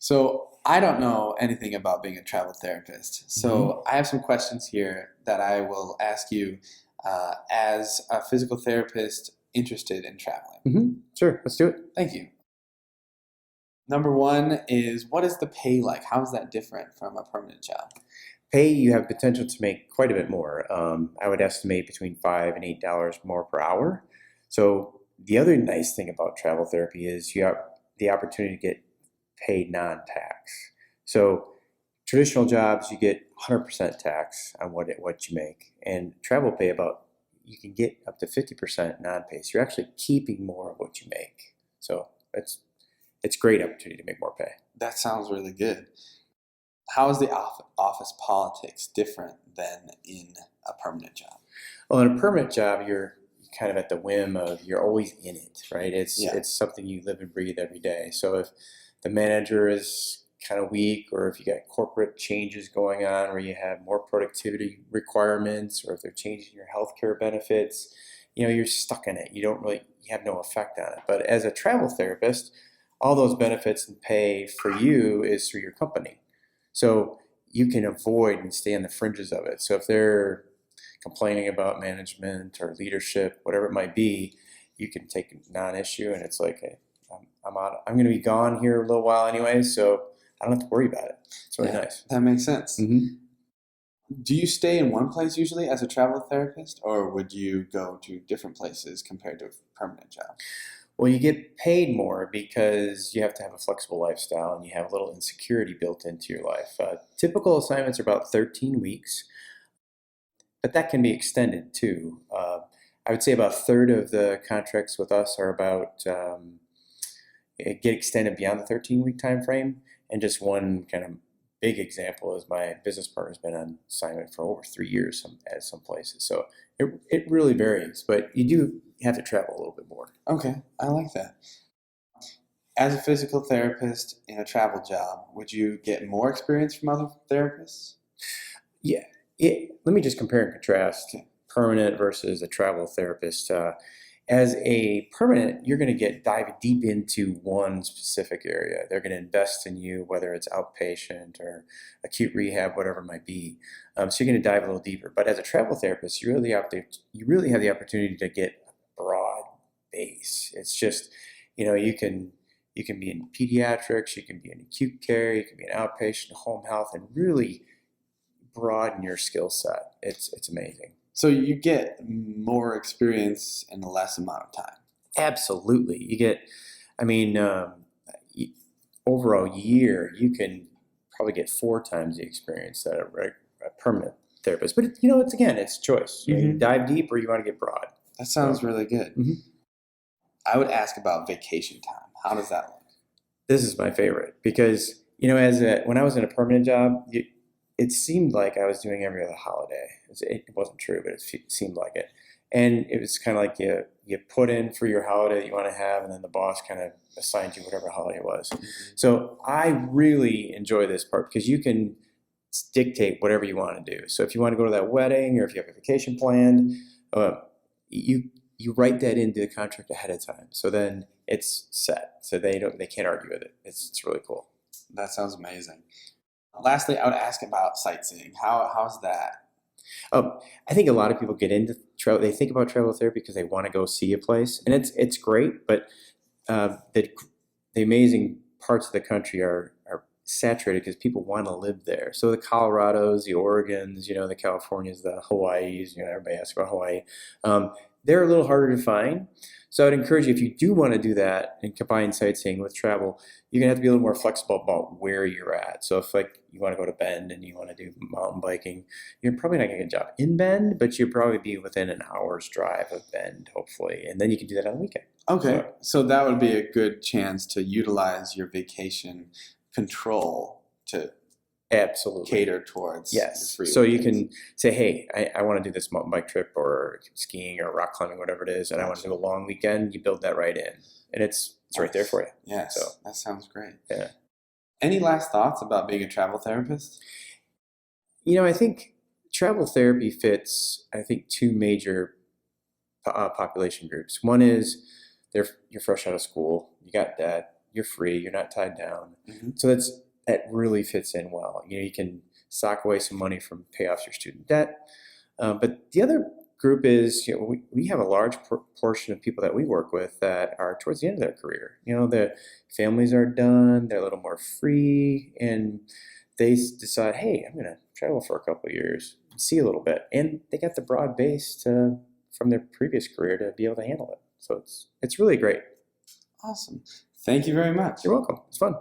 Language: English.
So I don't know anything about being a travel therapist. hmm So I have some questions here that I will ask you as a physical therapist interested in traveling. Sure, let's do it. Thank you. Number one is, what is the pay like? How is that different from a permanent job? Pay, you have potential to make quite a bit more. I would estimate between $5 and $8 more per hour. So the other nice thing about travel therapy is you have the opportunity to get paid non-tax. So traditional jobs, you get 100% tax on what you make, and travel pay you can get up to 50% non-pay. So you're actually keeping more of what you make. So it's a great opportunity to make more pay. That sounds really good. How is the office politics different than in a permanent job? Well, in a permanent job, you're kind of at the whim of you're always in it, right? Yeah. It's something you live and breathe every day. So if the manager is kind of weak, or if you got corporate changes going on where you have more productivity requirements, or if they're changing your healthcare benefits, you're stuck in it. You have no effect on it. But as a travel therapist, all those benefits and pay for you is through your company. So you can avoid and stay on the fringes of it. So if they're complaining about management or leadership, whatever it might be, you can take a non-issue, and it's like, hey, I'm out. I'm going to be gone here a little while anyway, so I don't have to worry about it. It's really nice. That makes sense. Mm-hmm. Do you stay in one place usually as a travel therapist, or would you go to different places compared to a permanent job? Well, you get paid more because you have to have a flexible lifestyle and you have a little insecurity built into your life. Typical assignments are about 13 weeks, but that can be extended too. I would say about a third of the contracts with us are about get extended beyond the 13-week time frame. And just one kind of big example is my business partner's been on assignment for over 3 years at some places. So it really varies, but you do have to travel a little bit more. Okay, I like that. As a physical therapist in a travel job, would you get more experience from other therapists? Yeah. Let me just compare and contrast permanent versus a travel therapist. As a permanent, you're going to dive deep into one specific area. They're going to invest in you, whether it's outpatient or acute rehab, whatever it might be. So you're going to dive a little deeper. But as a travel therapist, you really have the opportunity to get a broad base. It's just, you can be in pediatrics, you can be in acute care, you can be in outpatient, home health, and really broaden your skill set. It's amazing. So you get more experience in a less amount of time. Absolutely. You get, I mean, over a year, you can probably get 4 times the experience that a permanent therapist. But it's choice. You dive deep or you want to get broad. That sounds really good. Mm-hmm. I would ask about vacation time. How does that look? This is my favorite because when I was in a permanent job, it seemed like I was doing every other holiday. It wasn't true, but it seemed like it. And it was kind of like you put in for your holiday that you want to have, and then the boss kind of assigned you whatever holiday it was. Mm-hmm. So I really enjoy this part because you can dictate whatever you want to do. So if you want to go to that wedding or if you have a vacation planned, you write that into the contract ahead of time. So then it's set. So they can't argue with it. It's really cool. That sounds amazing. Lastly, I would ask about sightseeing. How's that? I think a lot of people get into travel. They think about travel therapy because they want to go see a place, and it's great. But the amazing parts of the country are saturated because people want to live there. So the Colorados, the Oregons, the Californias, the Hawaiis. Everybody asks about Hawaii. They're a little harder to find. So I'd encourage you, if you do want to do that and combine sightseeing with travel, you're going to have to be a little more flexible about where you're at. So if you want to go to Bend and you want to do mountain biking, you're probably not going to get a job in Bend, but you'll probably be within an hour's drive of Bend, hopefully. And then you can do that on the weekend. Okay. So that would be a good chance to utilize your vacation control to absolutely cater towards. Yes. So you can say, hey, I want to do this mountain bike trip or skiing or rock climbing, whatever it is, and I want to do a long weekend. You build that right in, and it's right there for you. Yes. So that sounds great. Yeah. Any last thoughts about being a travel therapist? I think travel therapy fits, 2 major population groups. One is you're fresh out of school, you got debt, you're free, you're not tied down. Mm-hmm. So that really fits in well. You can sock away some money from pay off your student debt. But the other group is, we have a large portion of people that we work with that are towards the end of their career. The families are done, they're a little more free, and they decide, hey, I'm going to travel for a couple of years, see a little bit. And they got the broad base from their previous career to be able to handle it. So it's really great. Awesome. Thank you very much. You're welcome. It's fun.